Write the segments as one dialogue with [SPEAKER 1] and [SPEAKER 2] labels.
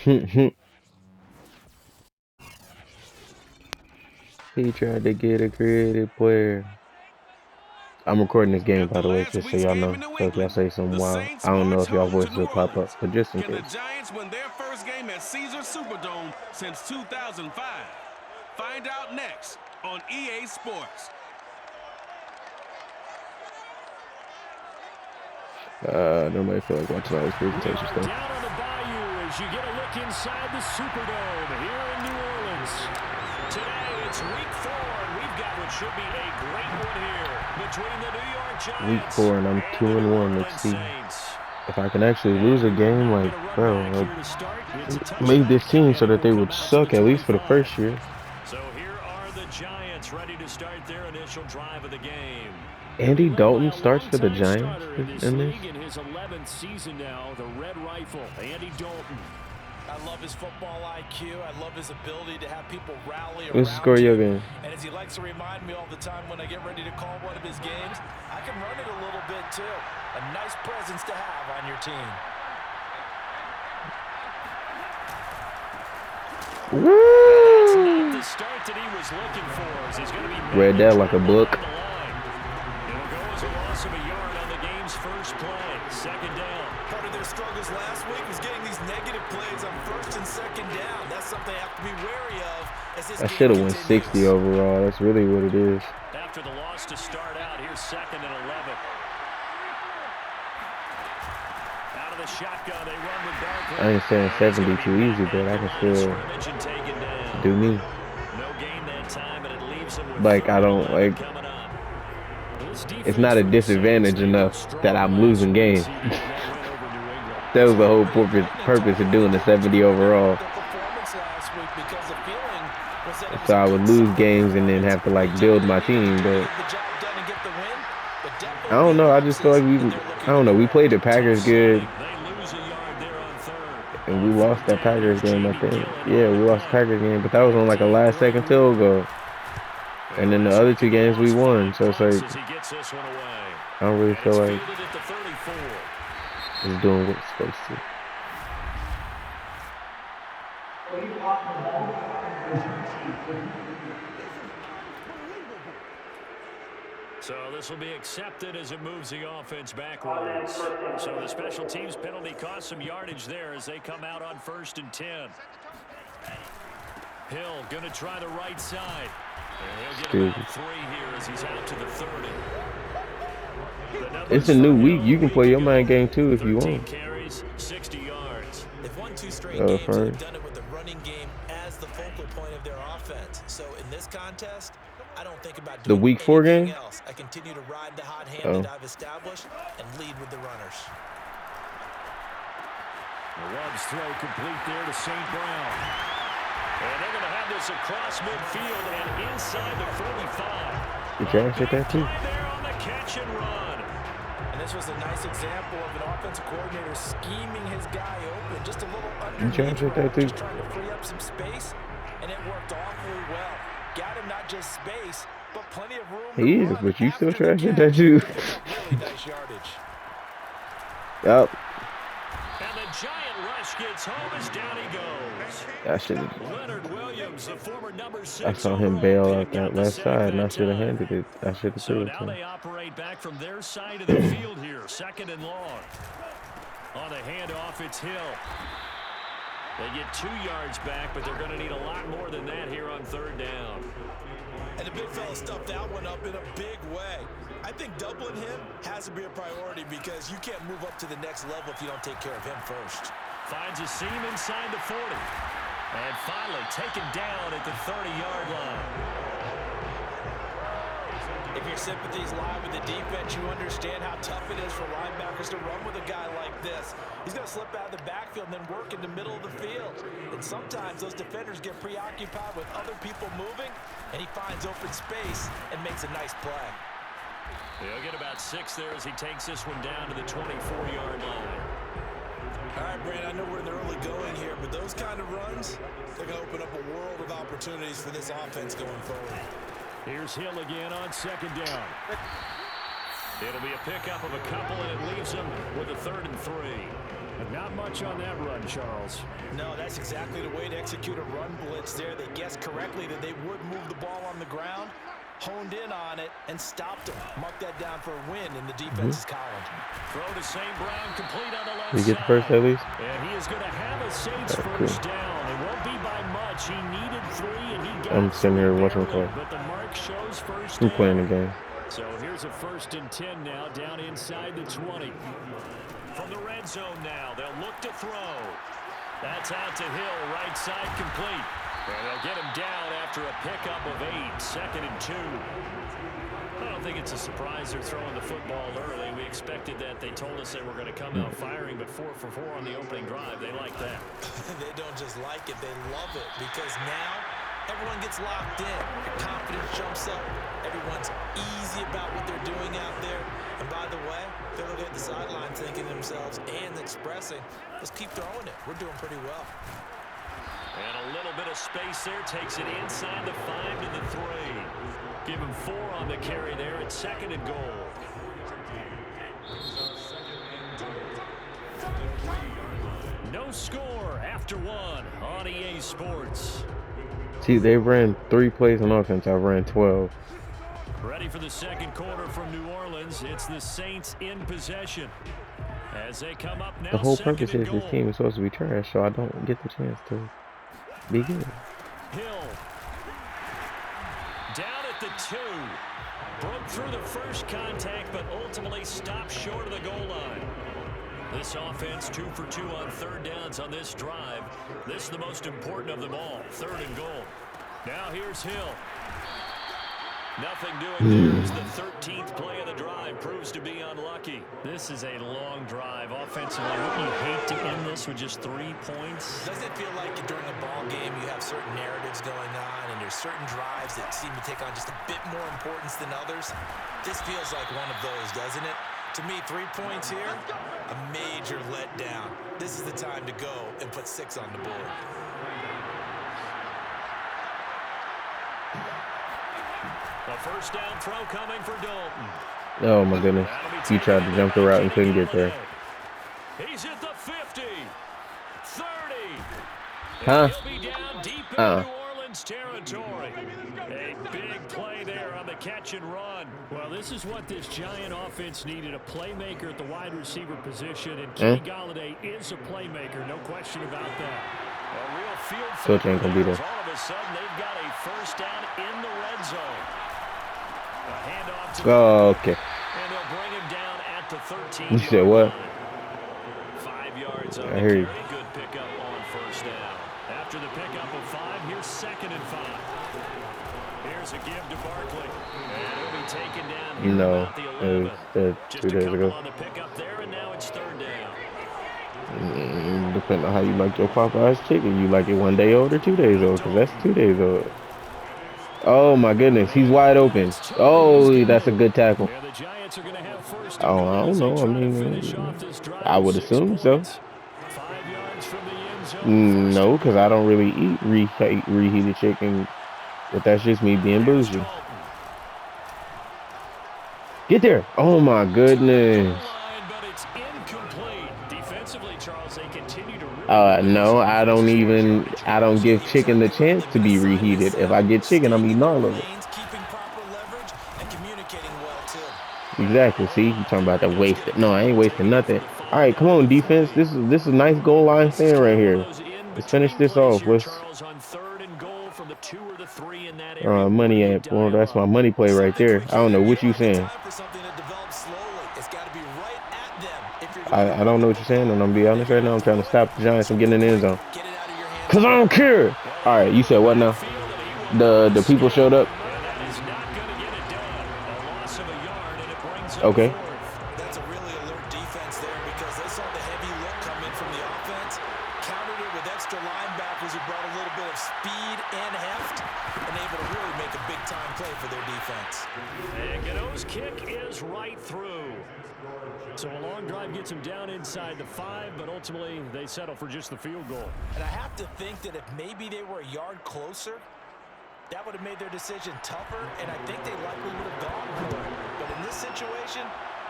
[SPEAKER 1] He tried to get a creative player. I'm recording this game, by
[SPEAKER 2] After
[SPEAKER 1] the way,
[SPEAKER 2] last
[SPEAKER 1] just so
[SPEAKER 2] week's
[SPEAKER 1] y'all
[SPEAKER 2] game
[SPEAKER 1] know.
[SPEAKER 2] in New
[SPEAKER 1] So if y'all
[SPEAKER 2] England,
[SPEAKER 1] say something
[SPEAKER 2] the
[SPEAKER 1] wild,
[SPEAKER 2] Saints
[SPEAKER 1] I don't know
[SPEAKER 2] march
[SPEAKER 1] if y'all
[SPEAKER 2] home to
[SPEAKER 1] voices
[SPEAKER 2] New
[SPEAKER 1] will pop up,
[SPEAKER 2] Orleans.
[SPEAKER 1] but just in
[SPEAKER 2] Can the
[SPEAKER 1] case.
[SPEAKER 2] Giants win their first game at Caesar Superdome since 2005? Find out next on EA Sports.
[SPEAKER 1] Nobody feel like watching all this
[SPEAKER 3] We
[SPEAKER 1] presentation
[SPEAKER 3] are
[SPEAKER 1] stuff.
[SPEAKER 3] down on the bayou as you get a look inside the Superdome here in New Orleans. Today it's week 4, and we've got what should be a great one here between the New York
[SPEAKER 1] Week
[SPEAKER 3] Giants
[SPEAKER 1] 4 and I'm
[SPEAKER 3] and the New
[SPEAKER 1] 2-1. Let's
[SPEAKER 3] Orleans
[SPEAKER 1] see
[SPEAKER 3] Saints.
[SPEAKER 1] if I can actually lose
[SPEAKER 3] And
[SPEAKER 1] a
[SPEAKER 3] we are
[SPEAKER 1] game.
[SPEAKER 3] not
[SPEAKER 1] Like,
[SPEAKER 3] going to run back
[SPEAKER 1] bro,
[SPEAKER 3] here to start. It's a
[SPEAKER 1] I made
[SPEAKER 3] touchback,
[SPEAKER 1] this team so
[SPEAKER 3] and it
[SPEAKER 1] that
[SPEAKER 3] will
[SPEAKER 1] they
[SPEAKER 3] come
[SPEAKER 1] would
[SPEAKER 3] out to the
[SPEAKER 1] suck at least for the
[SPEAKER 3] 25.
[SPEAKER 1] first year.
[SPEAKER 3] So here are the Giants ready to start their initial drive of the game.
[SPEAKER 1] Andy
[SPEAKER 3] Led by
[SPEAKER 1] Dalton
[SPEAKER 3] a
[SPEAKER 1] starts for the
[SPEAKER 3] longtime
[SPEAKER 1] Giants
[SPEAKER 3] starter in this
[SPEAKER 1] in this.
[SPEAKER 3] league in his 11th season now, the Red Rifle, Andy Dalton.
[SPEAKER 4] I love his football IQ. I love his ability to have people rally
[SPEAKER 1] What's the score
[SPEAKER 4] around
[SPEAKER 1] of your
[SPEAKER 4] him.
[SPEAKER 1] game?
[SPEAKER 4] And as he likes to remind me all the time when I get ready to call one of his games, I can run it a little bit too. A nice presence to have on your team.
[SPEAKER 3] That's not
[SPEAKER 1] Woo!
[SPEAKER 3] the start that he was looking for, as he's going to be
[SPEAKER 1] Read that like a
[SPEAKER 3] trampled
[SPEAKER 1] book.
[SPEAKER 3] on the line. It'll go as a loss of a yard on the game's first play. Second down.
[SPEAKER 4] Part of their struggles last week was getting these negative plays on first and second down. That's something they have to be wary of as this
[SPEAKER 1] I
[SPEAKER 4] game
[SPEAKER 1] should have won
[SPEAKER 4] continues.
[SPEAKER 1] 60 overall. That's really what it is.
[SPEAKER 3] After the loss to start out, here's second and 11. Out of the shotgun, they run with Barkley.
[SPEAKER 1] I ain't saying 70 too easy, but I can still do me.
[SPEAKER 3] No gain that time, and it leaves him with
[SPEAKER 1] Like, I don't, like,
[SPEAKER 3] coming up.
[SPEAKER 1] it's not a disadvantage enough that I'm losing games. That was the whole purpose of doing the 70 overall. So I would lose games and then have to, like, build my team, but I don't know. I just feel like I don't know. We played the Packers good, and we lost that Packers game, I think. Yeah, we lost the Packers game, but that was on, like, a last-second field goal. And then the other two games we won, so it's like, I don't really feel like it's doing what it's supposed to.
[SPEAKER 3] So this will be accepted as it moves the offense backwards. So the special teams penalty cost some yardage there as they come out on 1st and 10. Hill going to try the right side. And he'll get about 3 here as he's out to the 30.
[SPEAKER 1] It's a new week. You can play your mind game too if you want.
[SPEAKER 3] Carries, 60 yards.
[SPEAKER 4] They've won 2 straight games and
[SPEAKER 1] fine.
[SPEAKER 4] they've done it with the running game as the focal point of their offense. So in this contest, I don't think about
[SPEAKER 1] The
[SPEAKER 4] doing
[SPEAKER 1] week 4
[SPEAKER 4] anything
[SPEAKER 1] game?
[SPEAKER 4] else. I continue to ride the hot hand that I've established and lead with the runners.
[SPEAKER 3] The Love's throw complete there to St. Brown. And they're going to have this across midfield and inside the 45.
[SPEAKER 1] You trash at that too?
[SPEAKER 3] There on the catch and run.
[SPEAKER 4] And this was a nice example of an offensive coordinator scheming his guy open. Just a little
[SPEAKER 1] You trash
[SPEAKER 4] underneath
[SPEAKER 1] at that too?
[SPEAKER 4] just trying to free up some space, and it worked awfully well. Got him not just space, but plenty of room.
[SPEAKER 1] He is, but you still trash at that too.
[SPEAKER 4] Really nice yardage.
[SPEAKER 1] Yup.
[SPEAKER 3] And the giant rush gets home as down he goes.
[SPEAKER 1] I should have.
[SPEAKER 3] Leonard Williams, the former number 6
[SPEAKER 1] I saw him
[SPEAKER 3] overall
[SPEAKER 1] bail
[SPEAKER 3] pick,
[SPEAKER 1] out
[SPEAKER 3] got
[SPEAKER 1] that
[SPEAKER 3] the
[SPEAKER 1] left
[SPEAKER 3] save
[SPEAKER 1] side, and I
[SPEAKER 3] that
[SPEAKER 1] should have
[SPEAKER 3] time.
[SPEAKER 1] handed it. I should have
[SPEAKER 3] So
[SPEAKER 1] threw it
[SPEAKER 3] now
[SPEAKER 1] to
[SPEAKER 3] they
[SPEAKER 1] him.
[SPEAKER 3] operate back from their side of the field here, 2nd and long. On the handoff, it's Hill. They get 2 yards back, but they're going to need a lot more than that here on 3rd down.
[SPEAKER 4] And the big fella stuffed that one up in a big way. I think doubling him has to be a priority because you can't move up to the next level if you don't take care of him first.
[SPEAKER 3] Finds a seam inside the 40. And finally taken down at the 30-yard line.
[SPEAKER 4] If your sympathies lie with the defense, you understand how tough it is for linebackers to run with a guy like this. He's going to slip out of the backfield and then work in the middle of the field. And sometimes those defenders get preoccupied with other people moving, and he finds open space and makes a nice play.
[SPEAKER 3] He'll get about 6 there as he takes this one down to the 24-yard line.
[SPEAKER 4] All right, Brand, I know we're in the early going here, but those kind of runs, they're going to open up a world of opportunities for this offense going forward.
[SPEAKER 3] Here's Hill again on 2nd down. It'll be a pickup of a couple, and it leaves them with a 3rd and 3. But not much on that run, Charles.
[SPEAKER 4] No, that's exactly the way to execute a run blitz there. They guessed correctly that they would move the ball on the ground, honed in on it, and stopped them. Mark that down for a win in the defense's column.
[SPEAKER 3] Throw to St. Brown, complete on the left
[SPEAKER 1] We get the
[SPEAKER 3] side.
[SPEAKER 1] first at least.
[SPEAKER 3] And he is going to have a Saints first down. It won't be by much. He needed 3, and he got
[SPEAKER 1] I'm sitting here watching play.
[SPEAKER 3] But the mark shows first
[SPEAKER 1] I'm
[SPEAKER 3] down.
[SPEAKER 1] playing the game.
[SPEAKER 3] So here's a 1st and 10 now, down inside the 20. From the red zone now, they'll look to throw. That's out to Hill, right side complete. And they'll get him down after a pickup of 8, 2nd and 2. I don't think it's a surprise they're throwing the football early. We expected that. They told us they were going to come out firing, but 4 for 4 on the opening drive. They like that.
[SPEAKER 4] They don't just like it, they love it, because now everyone gets locked in. Their confidence jumps up. Everyone's easy about what they're doing out there. And by the way, they're looking at the sideline thinking to themselves and expressing, let's keep throwing it. We're doing pretty well.
[SPEAKER 3] And a little bit of space there. Takes it inside the 5 to the 3. Give him 4 on the carry there at 2nd and goal. No score after 1 on EA Sports.
[SPEAKER 1] See, they ran 3 plays on offense. I ran 12.
[SPEAKER 3] Ready for the 2nd quarter from New Orleans. It's the Saints in possession. As they come up now,
[SPEAKER 1] The whole purpose
[SPEAKER 3] 2nd and
[SPEAKER 1] is
[SPEAKER 3] goal.
[SPEAKER 1] this team is supposed to be trash, so I don't get the chance to be good.
[SPEAKER 3] Hill. Down at the 2. Broke through the first contact, but ultimately stopped short of the goal line. This offense 2 for 2 on 3rd downs on this drive. This is the most important of them all. 3rd and goal. Now here's Hill. Nothing doing there as the 13th play of the drive proves to be unlucky. This is a long drive offensively. Wouldn't you hate to end this with just 3 points?
[SPEAKER 4] Doesn't it feel like during a ball game you have certain narratives going on and there's certain drives that seem to take on just a bit more importance than others? This feels like one of those, doesn't it? To me, 3 points here, a major letdown. This is the time to go and put 6 on the board.
[SPEAKER 3] A first down throw coming for Dalton.
[SPEAKER 1] Oh my goodness. He tried to jump the route and couldn't get there.
[SPEAKER 3] He's at the 50, 30.
[SPEAKER 1] Huh?
[SPEAKER 3] He'll be down deep in New Orleans territory. A big play there on the catch and run. Well, this is what this Giant offense needed, a playmaker at the wide receiver position, and Kenny Golladay is a playmaker, no question about that. A real field
[SPEAKER 1] Coach ain't gonna be there.
[SPEAKER 3] all of a sudden, they've got a first down in the red zone. A handoff to
[SPEAKER 1] Oh, okay.
[SPEAKER 3] and they'll bring him down at the 13.
[SPEAKER 1] You said what?
[SPEAKER 3] 5 yards on
[SPEAKER 1] I
[SPEAKER 3] the
[SPEAKER 1] hear you.
[SPEAKER 3] carry. Good pickup on first down. After the pickup of 5, here's 2nd and 5. Here's a give to Barkley. And he'll be taken down here
[SPEAKER 1] No,
[SPEAKER 3] about the
[SPEAKER 1] it
[SPEAKER 3] 11.
[SPEAKER 1] was
[SPEAKER 3] Just
[SPEAKER 1] 2
[SPEAKER 3] a
[SPEAKER 1] days
[SPEAKER 3] couple
[SPEAKER 1] ago.
[SPEAKER 3] on the pickup there, and now it's 3rd down.
[SPEAKER 1] Depending on how you like your Popeye's chicken. You like it 1 day old or 2 days old? Because that's 2 days old. Oh my goodness, he's wide open. Oh, that's a good tackle.
[SPEAKER 3] And the Giants are going to have first
[SPEAKER 1] Oh,
[SPEAKER 3] and
[SPEAKER 1] I
[SPEAKER 3] goal
[SPEAKER 1] don't
[SPEAKER 3] as they
[SPEAKER 1] know. I
[SPEAKER 3] try to
[SPEAKER 1] mean,
[SPEAKER 3] finish off this drive
[SPEAKER 1] I would
[SPEAKER 3] with 6
[SPEAKER 1] assume so.
[SPEAKER 3] points. 5 yards from the end zone.
[SPEAKER 1] No, because I don't really eat reheated chicken. But that's just me being bougie. Get there. Oh my goodness.
[SPEAKER 3] But it's incomplete. Defensively, Charles, they continue to
[SPEAKER 1] No, I don't give chicken the chance to be reheated. If I get chicken, I'm eating all of it.
[SPEAKER 4] Keeping proper leverage and communicating well, too.
[SPEAKER 1] Exactly. See, you talking about the wasted. No, I ain't wasting nothing. All right, come on, defense. This is a nice goal line stand right here. Let's finish this off. Let's money at. Well, that's my money play right there. I don't know what you saying. I don't know what you're saying, and I'm gonna be honest right now. I'm trying to stop the Giants from getting in the end zone. Cause I don't care. All right, you said what now? The people showed up. Okay.
[SPEAKER 4] That's a really alert defense there because they saw the heavy look come in from the offense, countered it with extra linebackers who brought a little bit of speed and heft, and able to really make a big-time play for their defense.
[SPEAKER 3] And Gano's kick is right through. So a long drive gets him down inside the 5, but ultimately they settle for just the field goal.
[SPEAKER 4] And I have to think that if maybe they were a yard closer, that would have made their decision tougher, and I think they likely would have gone for it. But in this situation,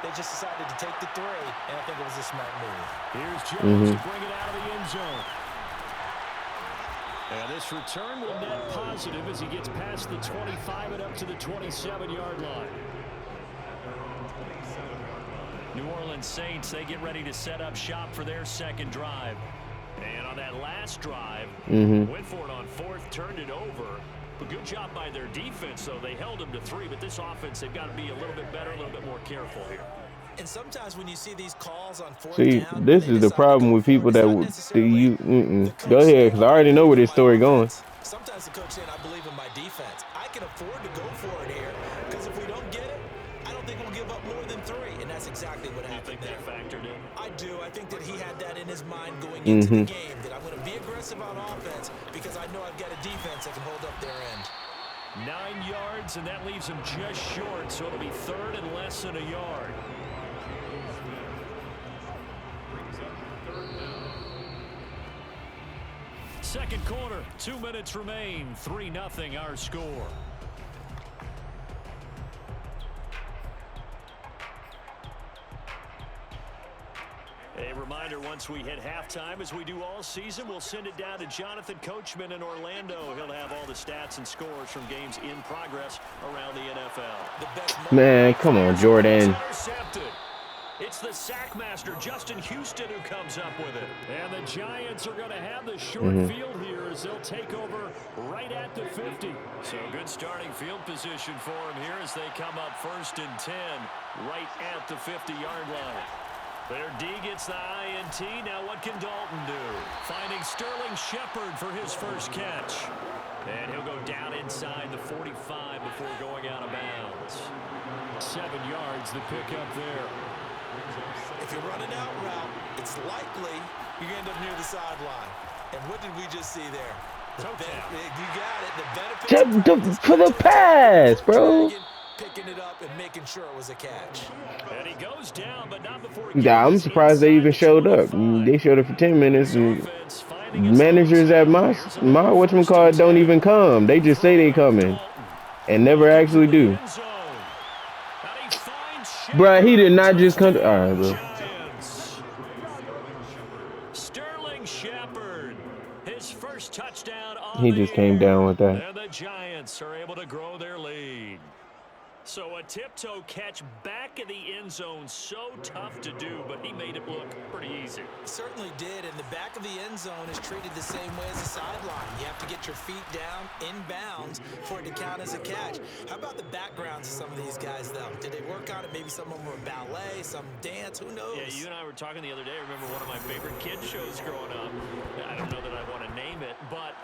[SPEAKER 4] They just decided to take the 3, and I think it was a smart move.
[SPEAKER 3] Here's Jones to bring it out of the end zone. And this return will net positive as he gets past the 25 and up to the 27-yard line. New Orleans Saints, they get ready to set up shop for their second drive. And on that last drive, went for it on 4th, turned it over. But good job by their defense, though. They held them to 3, but this offense, they've got to be a little bit better, a little bit more careful here.
[SPEAKER 4] And sometimes when you see these calls on 4th
[SPEAKER 1] See,
[SPEAKER 4] down,
[SPEAKER 1] this is the problem with people that would go ahead, because I already know where this story going.
[SPEAKER 4] Sometimes the coach saying, I believe in my defense. I can afford to go for it here, because if we don't get it, I don't think we'll give up more than 3, and that's exactly what happened there.
[SPEAKER 3] Factored in?
[SPEAKER 4] I do. I think that he had that in his mind going into the game, that I'm going to be aggressive on offense because I know I've got a defense that can hold up their end.
[SPEAKER 3] 9 yards, and that leaves him just short, so it'll be 3rd and less than a yard. Second quarter, 2 minutes remain, 3-0 our score. A reminder, once we hit halftime, as we do all season, we'll send it down to Jonathan Coachman in Orlando. He'll have all the stats and scores from games in progress around the NFL.
[SPEAKER 1] Man, come on, Jordan.
[SPEAKER 3] It's the sack master, Justin Houston, who comes up with it. And the Giants are going to have the short field here as they'll take over right at the 50. So good starting field position for them here as they come up 1st and 10 right at the 50-yard line. Their D gets the INT. Now what can Dalton do? Finding Sterling Shepard for his first catch. And he'll go down inside the 45 before going out of bounds. 7 yards, the pickup there.
[SPEAKER 4] If you're running out route, it's likely you end up near the sideline. And what did we just see there? You got it. The benefit
[SPEAKER 1] for the pass, bro.
[SPEAKER 4] Picking it up and making sure it was a catch.
[SPEAKER 3] And he goes down, but not before
[SPEAKER 1] Yeah, I'm surprised they even showed up. They showed up for 10 minutes, and managers at my whatchamacallit don't even come. They just say they coming and never actually do. Bruh, he did not just come. All right, bro.
[SPEAKER 3] Sterling Shepard, his first touchdown on
[SPEAKER 1] He just came down with that.
[SPEAKER 3] And the Giants are able to grow their lead. So a tiptoe catch back in the end zone, so tough to do, but he made it look pretty easy.
[SPEAKER 4] Certainly did, and the back of the end zone is treated the same way as the sideline. You have to get your feet down inbounds for it to count as a catch. How about the backgrounds of some of these guys, though? Did they work on it? Maybe some of them were ballet, some dance, who knows?
[SPEAKER 3] Yeah, you and I were talking the other day. I remember one of my favorite kids shows growing up. I don't know that I want to name it, but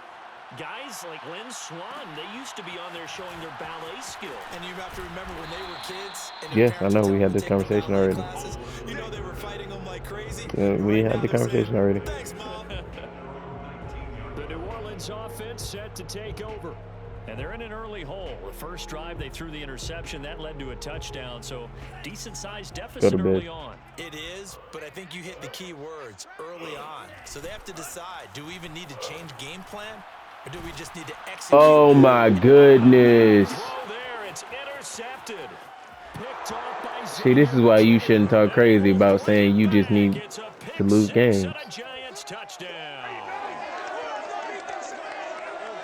[SPEAKER 3] guys like Lynn Swan, they used to be on there showing their ballet skills.
[SPEAKER 4] And you have to remember when they were kids. And
[SPEAKER 1] yes, I know. We had this conversation already.
[SPEAKER 4] Classes, you know they were fighting them like crazy.
[SPEAKER 1] We had the conversation already.
[SPEAKER 4] Thanks, Mom.
[SPEAKER 3] The New Orleans offense set to take over. And they're in an early hole. The first drive, they threw the interception. That led to a touchdown. So decent-sized deficit early on.
[SPEAKER 4] It is, but I think you hit the key words, early on. So they have to decide, do we even need to change game plan? Or do we just need to execute?
[SPEAKER 1] Oh my goodness.
[SPEAKER 3] There, it's intercepted. Picked off by
[SPEAKER 1] See, this is why you shouldn't talk crazy about saying you just need to lose games.
[SPEAKER 3] Giants touchdown.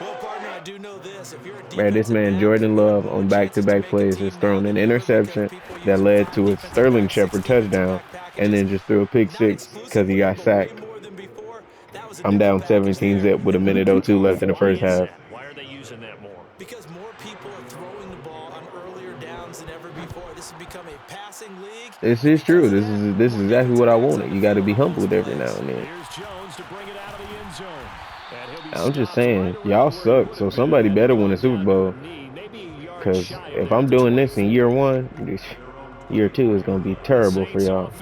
[SPEAKER 4] Well, partner, I do know this. If you're a
[SPEAKER 1] Man, this man Jordan Love on back-to-back plays has thrown an interception that led to a Sterling Shepard touchdown, and then just threw a pick six because he got sacked. I'm down 17-zip with 1:02 left in the first half.
[SPEAKER 3] Why are they using that more?
[SPEAKER 4] Because more people are throwing the ball on earlier downs than ever before. This has become a passing league.
[SPEAKER 1] This is true. This is exactly what I wanted. You got to be humbled every now and then.
[SPEAKER 3] Here's Jones to bring it out of the end zone.
[SPEAKER 1] I'm just saying, y'all suck. So somebody better win a Super Bowl. Because if I'm doing this in year one, year two is going to be terrible for y'all.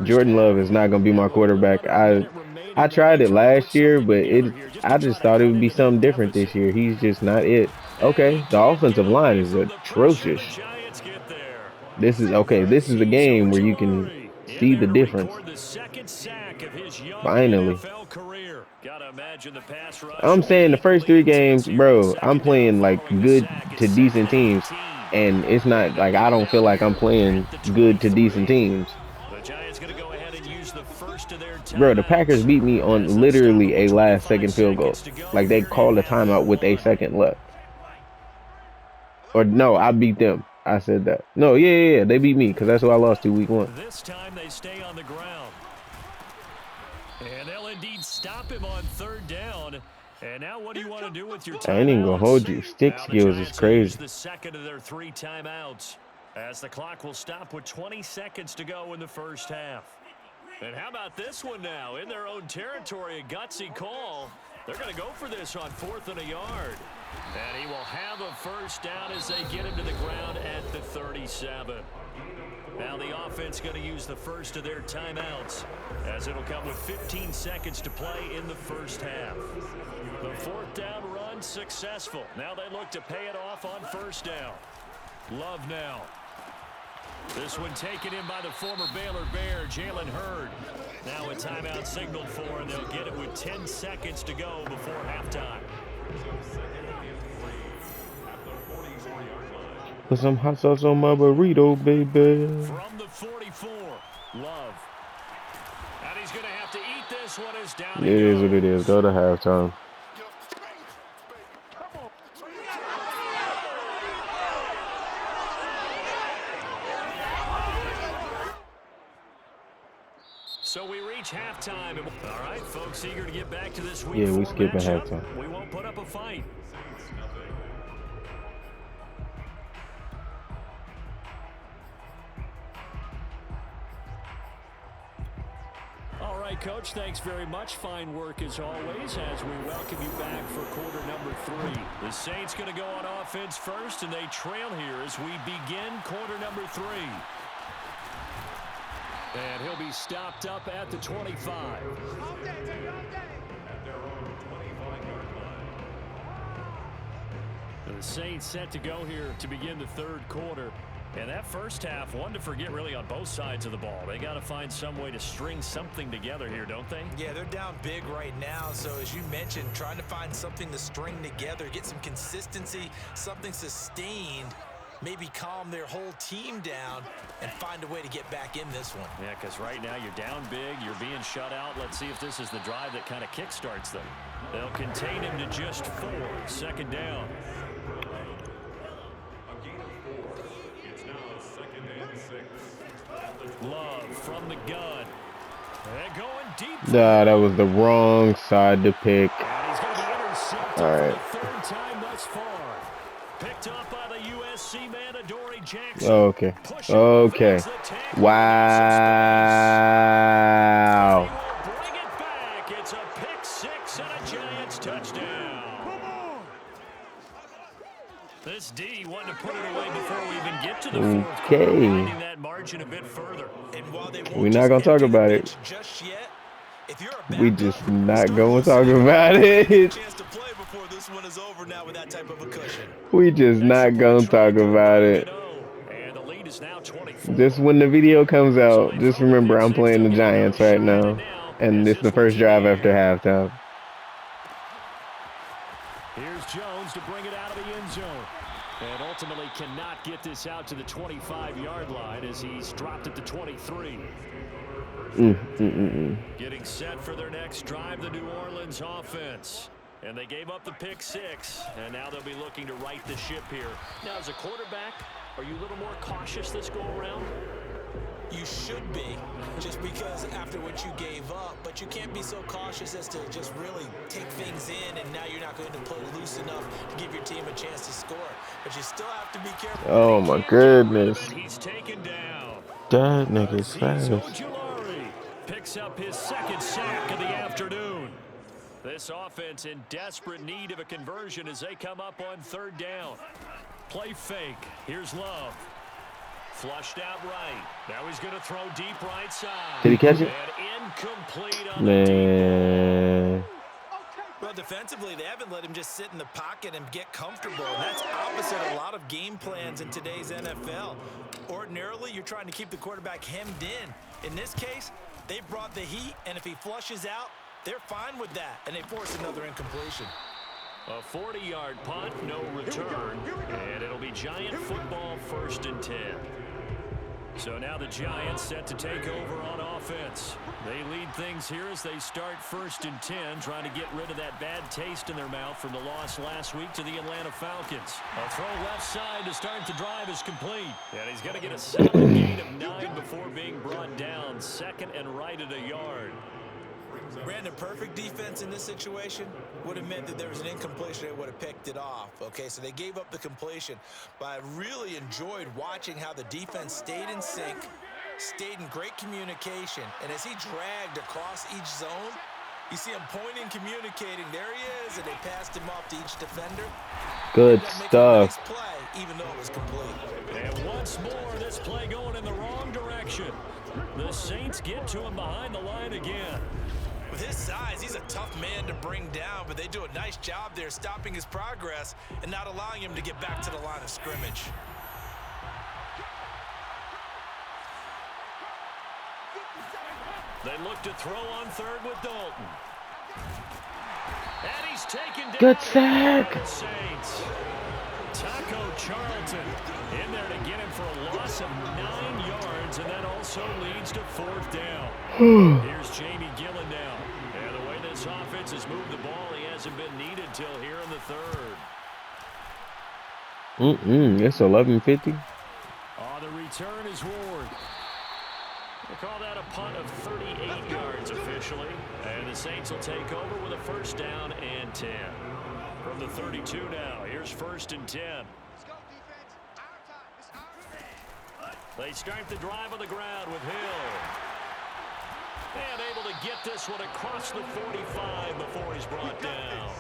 [SPEAKER 1] Jordan Love is not going to be my quarterback. I tried it last year, but I just thought it would be something different this year. He's just not it. Okay, the offensive line is atrocious. This is a game where you can see the difference. Finally. I'm saying the first 3 games, bro, I'm playing like good to decent teams. And it's not like I don't feel like I'm playing good to decent teams.
[SPEAKER 3] The Giants going to go ahead and use the first of their
[SPEAKER 1] Bro, the Packers
[SPEAKER 3] timeouts
[SPEAKER 1] beat me on
[SPEAKER 3] as they'll stop it
[SPEAKER 1] literally
[SPEAKER 3] with
[SPEAKER 1] a last
[SPEAKER 3] 25
[SPEAKER 1] second field goal.
[SPEAKER 3] seconds to go
[SPEAKER 1] Like they
[SPEAKER 3] here in
[SPEAKER 1] called a
[SPEAKER 3] half
[SPEAKER 1] timeout
[SPEAKER 3] number
[SPEAKER 1] with a
[SPEAKER 3] one.
[SPEAKER 1] second left. Or no, I beat them. I said that. No, yeah. They beat me because that's who I lost to week 1.
[SPEAKER 3] This time they stay on the ground. And they'll indeed stop him on third down. And now what do you want to do with your timeouts?
[SPEAKER 1] I ain't even gonna hold you. Stick
[SPEAKER 3] Now the
[SPEAKER 1] skills is
[SPEAKER 3] Giants will use
[SPEAKER 1] crazy.
[SPEAKER 3] the second of their 3 timeouts as the clock will stop with 20 seconds to go in the first half. And how about this one now? In their own territory, a gutsy call. They're going to go for this on 4th and a yard. And he will have a first down as they get him to the ground at the 37. Now the offense going to use the first of their timeouts as it'll come with 15 seconds to play in the first half. The 4th down run successful. Now they look to pay it off on first down. Love now. This one taken in by the former Baylor Bear, Jalen Hurd. Now a timeout signaled for, and they'll get it with 10 seconds to go before halftime.
[SPEAKER 1] Put some hot sauce on my burrito, baby.
[SPEAKER 3] From the 44, Love. And he's going to have to eat this one as down
[SPEAKER 1] It is what it is. Go to halftime.
[SPEAKER 3] So we reach halftime. All right, folks, eager to get back to this week.
[SPEAKER 1] Yeah, we
[SPEAKER 3] 4
[SPEAKER 1] skipping
[SPEAKER 3] matchup.
[SPEAKER 1] halftime.
[SPEAKER 3] We won't put up a fight. All right, Coach, thanks very much. Fine work as always as we welcome you back for quarter number 3. The Saints going to go on offense first, and they trail here as we begin quarter number 3. And he'll be stopped up at the 25. The Saints set to go here to begin the 3rd quarter. And that first half, one to forget really on both sides of the ball. They got to find some way to string something together here, don't they?
[SPEAKER 4] Yeah, they're down big right now. So as you mentioned, trying to find something to string together, get some consistency, something sustained, maybe calm their whole team down and find a way to get back in this one.
[SPEAKER 3] Yeah, because right now you're down big, you're being shut out. Let's see if this is the drive that kind of kickstarts them. They'll contain him to just 4. 2nd down. Love from the gun. And going deep.
[SPEAKER 1] Nah, that was the wrong side to pick.
[SPEAKER 3] And he's going to be intercepted
[SPEAKER 1] All right.
[SPEAKER 3] for the 3rd time thus far. Picked up by the USC man, Adoree Jackson.
[SPEAKER 1] Okay.
[SPEAKER 3] Pushing
[SPEAKER 1] Okay.
[SPEAKER 3] the tackle.
[SPEAKER 1] Wow.
[SPEAKER 3] He will bring it back. It's a pick 6 and a Giants touchdown. This D wanted to put it away before we even get to the 4th quarter, winding that margin a bit further.
[SPEAKER 4] And while they
[SPEAKER 1] We're not gonna talk about it.
[SPEAKER 4] just yet, if you're a
[SPEAKER 1] We just not gonna talk about it.
[SPEAKER 4] chance to play before this one is over now with that type of a cushion.
[SPEAKER 1] We just not gonna talk about it.
[SPEAKER 3] And the lead is now 24.
[SPEAKER 1] Just when the video comes out, just remember I'm playing the Giants right now. And it's the first drive after halftime.
[SPEAKER 3] Here's Jones to bring it out of the end zone. And ultimately cannot get this out to the 25-yard line as he's dropped at the 23. Getting set for their next drive, the New Orleans offense. And they gave up the pick 6, and now they'll be looking to right the ship here. Now, as a quarterback, are you a little more cautious this go-around?
[SPEAKER 4] You should be, just because after what you gave up, but you can't be so cautious as to just really take things in, and now you're not going to play loose enough to give your team a chance to score. But you still have to be careful.
[SPEAKER 1] Oh my goodness.
[SPEAKER 3] He's taken down.
[SPEAKER 1] That nigga's fast.
[SPEAKER 3] Ojulari picks up his 2nd sack of the afternoon. This offense in desperate need of a conversion as they come up on 3rd down. Play fake. Here's Love. Flushed out right. Now he's going to throw deep right side.
[SPEAKER 1] Did he catch it?
[SPEAKER 3] And incomplete on the deep
[SPEAKER 1] Man.
[SPEAKER 4] Well, defensively, they haven't let him just sit in the pocket and get comfortable. And that's opposite a lot of game plans in today's NFL. Ordinarily, you're trying to keep the quarterback hemmed in. In this case, they brought the heat, and if he flushes out, they're fine with that, and they force another incompletion.
[SPEAKER 3] A 40-yard punt, no return, and it'll be Giant football 1st and 10. So now the Giants set to take over on offense. They lead things here as they start 1st and 10, trying to get rid of that bad taste in their mouth from the loss last week to the Atlanta Falcons. A throw left side to start the drive is complete. And he's going to get a solid gain of 9 before being brought down. 2nd and right at a yard.
[SPEAKER 4] Brandon, perfect defense in this situation would have meant that there was an incompletion. They would have picked it off. Okay, so they gave up the completion. But I really enjoyed watching how the defense stayed in sync, stayed in great communication. And as he dragged across each zone, you see him pointing, communicating. There he is, and they passed him off to each defender.
[SPEAKER 1] Good stuff.
[SPEAKER 4] Nice play, even though it was complete.
[SPEAKER 3] And once more, this play going in the wrong direction. The Saints get to him behind the line again.
[SPEAKER 4] With his size, he's a tough man to bring down, but they do a nice job there stopping his progress and not allowing him to get back to the line of scrimmage.
[SPEAKER 3] They look to throw on 3rd with Dalton. And he's taken down.
[SPEAKER 1] Good sack.
[SPEAKER 3] The Saints. Taco Charlton in there to get him for a loss of 9 yards, and that also leads to 4th down. Here's Jamie Gillen now. And the way this offense has moved the ball, he hasn't been needed till here in the 3rd.
[SPEAKER 1] It's 11:50.
[SPEAKER 3] The return is Ward. They call that a punt of 38 yards officially. And the Saints will take over with a 1st down and 10. From the 32 now, here's 1st and 10. They start the drive on the ground with Hill. And able to get this one across the 45 before he's brought down.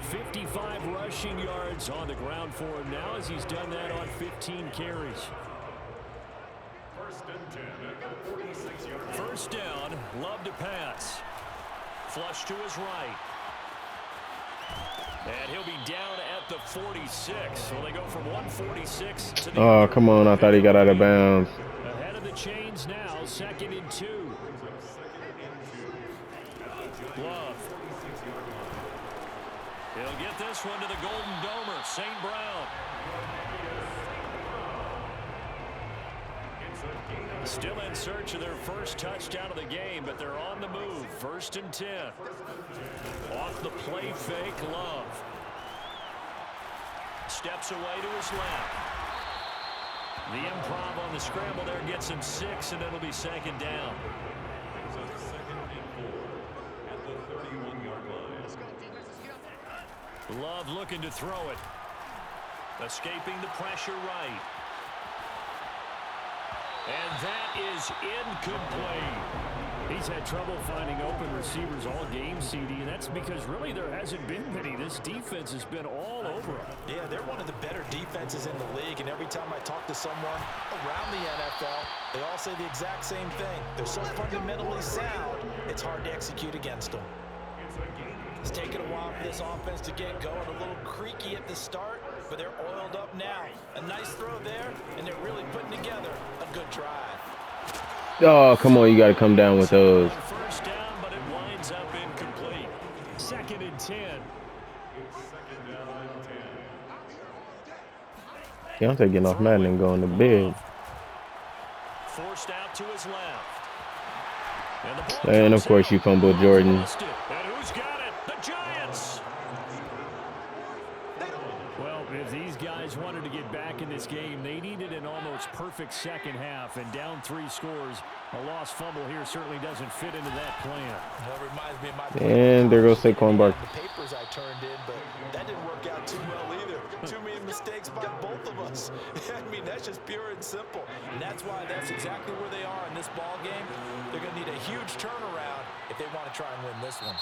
[SPEAKER 3] 55 rushing yards on the ground for him now as he's done that on 15 carries. 1st down, Love to pass. Flush to his right. And he'll be down at the 46. So they go from 146 to the...
[SPEAKER 1] Oh, come on. I thought he got out of bounds.
[SPEAKER 3] Ahead of the chains now, 2nd and 2. Love. He'll get this one to the Golden Domer, St. Brown. Still in search of their 1st touchdown of the game, but they're on the move. 1st and 10. Off the play fake, Love. Steps away to his left. The improv on the scramble there gets him 6, and it'll be 2nd down. Love looking to throw it. Escaping the pressure right. And that is incomplete. He's had trouble finding open receivers all game, CD, and that's because really there hasn't been many. This defense has been all over him.
[SPEAKER 4] Yeah, they're one of the better defenses in the league, and every time I talk to someone around the NFL, they all say the exact same thing. They're so fundamentally sound, it's hard to execute against them. It's taken a while for this offense to get going, a little creaky at the start, but they're oiled up now. A nice throw there, and they're really putting together a good drive.
[SPEAKER 1] Oh, come on. You got to come down with those.
[SPEAKER 3] 1st down, but it winds up incomplete. 2nd and 10.
[SPEAKER 1] Keontae getting off Madden and going to bed.
[SPEAKER 3] Forced out to his left.
[SPEAKER 1] And, of course, you fumbled Jordan.
[SPEAKER 3] And who's got it? The Giants! Well, if these guys wanted to get back in this game, they needed an almost perfect 2nd half, and down 3 scores. A lost fumble here certainly doesn't fit into that plan.
[SPEAKER 4] Well, it reminds me of my
[SPEAKER 1] And there goes Saquon Barkley.
[SPEAKER 4] the papers I turned in, but that didn't work out too well either. Too many mistakes by both of us. I mean, that's just pure and simple. And that's why that's exactly where they are in this ball game. They're going to need a huge turnaround if they want to try and win this one.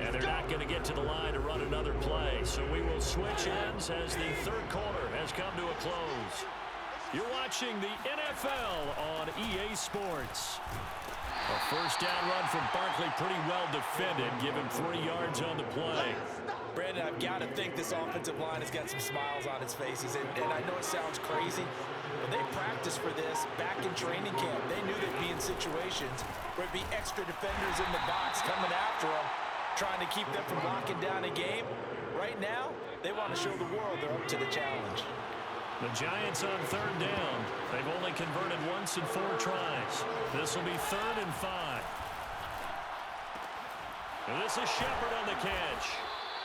[SPEAKER 3] And they're not going to get to the line to run another play. So we will switch ends as the 3rd quarter has come to a close. You're watching the NFL on EA Sports. A 1st down run from Barkley, pretty well defended. Give him 3 yards on the play.
[SPEAKER 4] Brandon, I've got to think this offensive line has got some smiles on its faces. And I know it sounds crazy, but they practiced for this back in training camp. They knew they'd be in situations where it'd be extra defenders in the box coming after them. trying to keep them from locking down a game. Right now, they want to show the world they're up to the challenge.
[SPEAKER 3] The Giants on third down. They've only converted once in 4 tries. This will be 3rd and 5. And this is Shepard on the catch.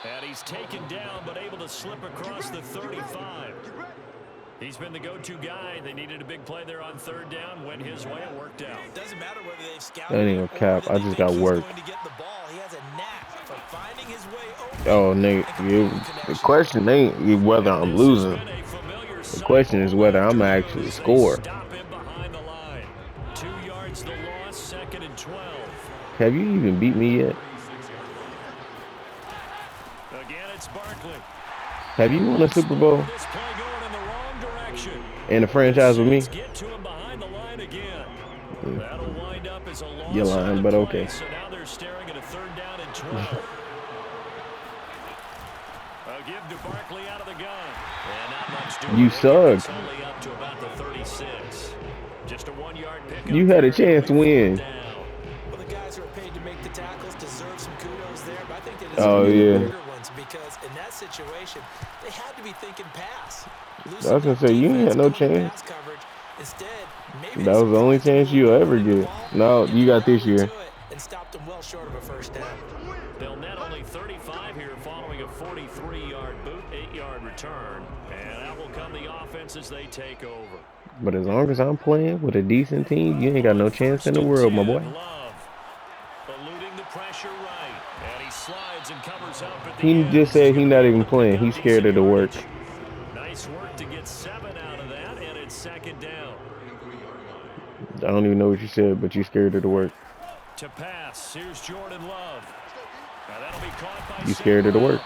[SPEAKER 3] And he's taken down, but able to slip across the 35. He's been the go-to guy. They needed a big play there on third down. Went his way. It worked out.
[SPEAKER 4] Doesn't matter whether they've scouted
[SPEAKER 1] That ain't a cap. I just got work.
[SPEAKER 4] going to get the ball. He has a knack for finding his way open.
[SPEAKER 1] Oh, Nate, the question ain't whether I'm losing. The question is whether I'm actually score.
[SPEAKER 3] Stop him behind the line. 2 yards the loss, 2nd and 12.
[SPEAKER 1] Have you even beat me yet?
[SPEAKER 3] Again, it's Barkley.
[SPEAKER 1] Have you won a Super Bowl
[SPEAKER 3] This play going in the wrong direction.
[SPEAKER 1] in a franchise with me?
[SPEAKER 3] Get to him behind the line again. That'll wind up as a loss.
[SPEAKER 1] You're lying, but okay.
[SPEAKER 3] So now they're staring at a 3rd down and 12. A give to Barkley out of the gun. And not much doing.
[SPEAKER 1] You suck.
[SPEAKER 3] It's only up to about the 36. Just a 1-yard pickup.
[SPEAKER 1] You had a chance to win.
[SPEAKER 4] Well, the guys who are paid to make the tackles deserve some kudos there, but I think they
[SPEAKER 1] Oh,
[SPEAKER 4] deserve
[SPEAKER 1] yeah.
[SPEAKER 4] bigger ones because in that situation, they had to be thinking pass.
[SPEAKER 1] I was gonna say, you ain't had no chance.
[SPEAKER 4] Instead, maybe
[SPEAKER 1] That was the only chance you'll ever get. No, you got this year.
[SPEAKER 4] and stopped them well short of a first down.
[SPEAKER 3] They'll net only 35 here following a 43-yard boot, 8-yard return. And out will come the offense as they take over.
[SPEAKER 1] But as long as I'm playing with a decent team, you ain't got no chance in the world, my boy.
[SPEAKER 3] Love, eluding the pressure right. And he slides and covers up at the
[SPEAKER 1] He
[SPEAKER 3] end.
[SPEAKER 1] just said he's not even playing. He's scared of the work.
[SPEAKER 3] Nice work to get 7 out of that, and it's 2nd down.
[SPEAKER 1] I don't even know what you said, but you're scared of the work.
[SPEAKER 3] To pass, here's Jordan Love. Now that'll be caught by
[SPEAKER 1] You scared of the work.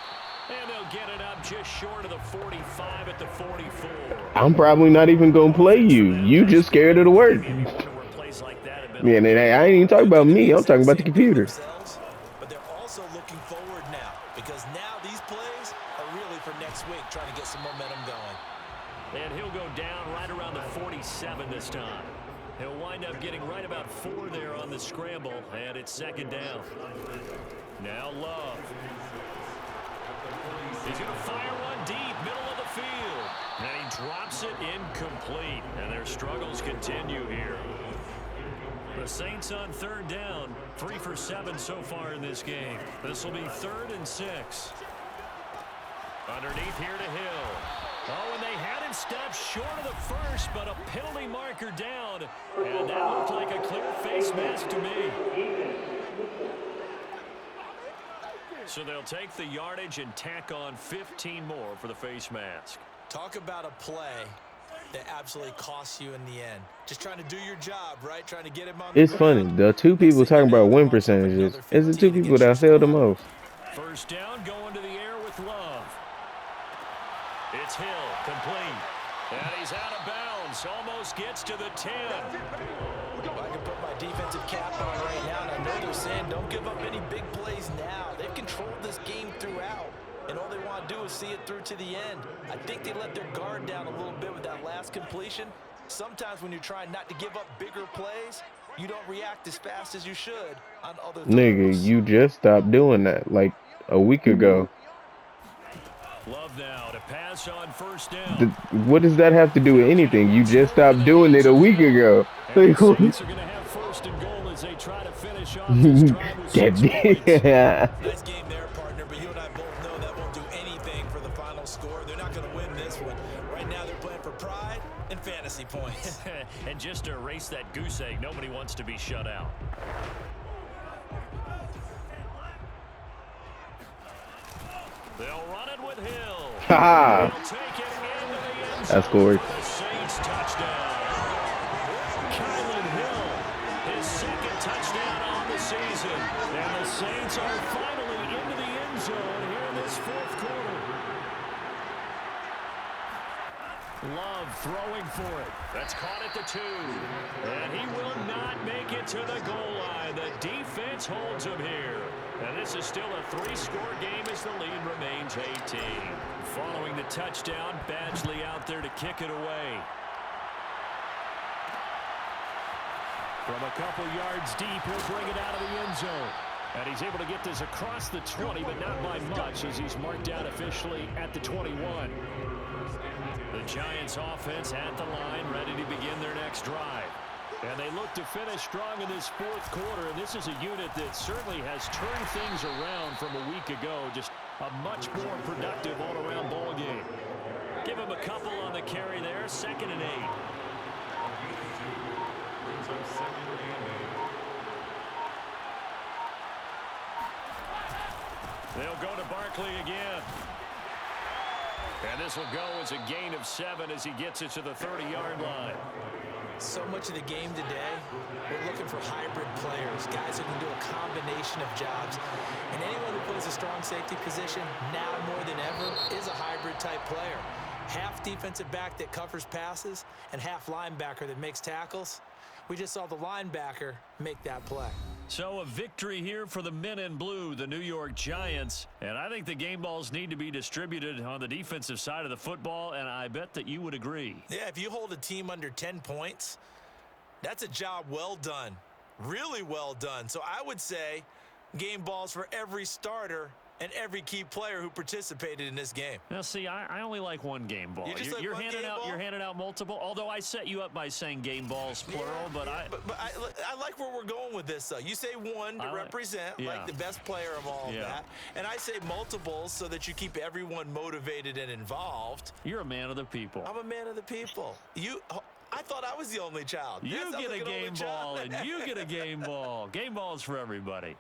[SPEAKER 3] and they'll get it up just short of the 45 at the 44.
[SPEAKER 1] I'm probably not even gonna play you. You just scared of the work. Yeah, and I ain't even talking about me. I'm talking about the computer.
[SPEAKER 4] But they're also looking forward now because now these plays are really for next week, trying to get some momentum going.
[SPEAKER 3] And he'll go down right around the 47 this time. He'll wind up getting right about 4 there on the scramble, and it's 2nd down. Now Love. He's going to fire one deep, middle of the field. And he drops it incomplete, and their struggles continue here. The Saints on 3rd down, 3 for 7 so far in this game. This will be 3rd and 6. Underneath here to Hill. Oh, and they had him stopped short of the first, but a penalty marker down. And that looked like a clear face mask to me. So they'll take the yardage and tack on 15 more for the face mask.
[SPEAKER 4] Talk about a play that absolutely costs you in the end. Just trying to do your job, right? Trying to get him on the
[SPEAKER 1] It's funny.
[SPEAKER 4] ground.
[SPEAKER 1] The 2 people talking about win percentages is the 2 people that fail the most.
[SPEAKER 3] First down, going to the air with Love. It's Hill, complete. And he's out of bounds. Almost gets to the 10.
[SPEAKER 4] Well, I can put my defensive cap on right now, and I know they're saying don't give up any big plays now. They've controlled this game throughout, and all they want to do is see it through to the end. I think they let their guard down a little bit with that last completion. Sometimes when you're trying not to give up bigger plays, you don't react as fast as you should on other throws.
[SPEAKER 1] Nigga, you just stopped doing that like a week ago.
[SPEAKER 3] Love now to pass on first down.
[SPEAKER 1] What does that have to do with anything? You just stopped doing it a week ago.
[SPEAKER 3] And the Saints are going to have first and goal as they try to finish off this drive with 6 points.
[SPEAKER 4] Nice game there, partner, but you and I both know that won't do anything for the final score. They're not going to win this one. Right now they're playing for pride and fantasy points.
[SPEAKER 3] And just to erase that goose egg, nobody wants to be shut out. They'll run it with Hill.
[SPEAKER 1] Ha!
[SPEAKER 3] They'll take it into the end zone.
[SPEAKER 1] That's scored.
[SPEAKER 3] The Saints touchdown. Kylan Hill, his 2nd touchdown on the season. And the Saints are finally into the end zone here in this 4th quarter. Love throwing for it. That's caught at the 2. And he will not make it to the goal line. The defense holds him here. And this is still a 3-score game as the lead remains 18. Following the touchdown, Badgley out there to kick it away. From a couple yards deep, he'll bring it out of the end zone. And he's able to get this across the 20, but not by much as he's marked down officially at the 21. The Giants offense at the line, ready to begin their next drive. And they look to finish strong in this fourth quarter, and this is a unit that certainly has turned things around from a week ago. Just a much more productive all-around ball game. Give him a couple on the carry there, 2nd and 8. They'll go to Barkley again. And this will go as a gain of 7 as he gets it to the 30-yard line.
[SPEAKER 4] So much of the game today, we're looking for hybrid players, guys who can do a combination of jobs. And anyone who plays a strong safety position now more than ever is a hybrid type player. Half defensive back that covers passes and half linebacker that makes tackles. We just saw the linebacker make that play.
[SPEAKER 3] So a victory here for the men in blue, the New York Giants. And I think the game balls need to be distributed on the defensive side of the football, and I bet that you would agree.
[SPEAKER 4] Yeah, if you hold a team under 10 points, that's a job well done. Really well done. So I would say game balls for every starter and every key player who participated in this game.
[SPEAKER 3] Now, see, I only like one game ball. You're handing out multiple. Although I set you up by saying game balls plural, but I
[SPEAKER 4] like where we're going with this. Though you say one to represent, like the best player of all of that, and I say multiples so that you keep everyone motivated and involved.
[SPEAKER 3] You're a man of the people.
[SPEAKER 4] I'm a man of the people. I thought I was the only child.
[SPEAKER 3] You get a game ball, and you get a game ball. Game balls for everybody.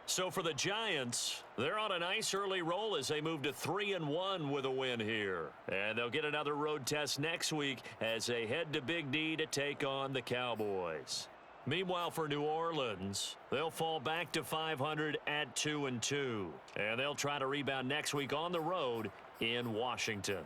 [SPEAKER 3] So for the Giants, they're on a nice early roll as they move to 3-1 with a win here. And they'll get another road test next week as they head to Big D to take on the Cowboys. Meanwhile, for New Orleans, they'll fall back to 500 at 2-2. And they'll try to rebound next week on the road in Washington.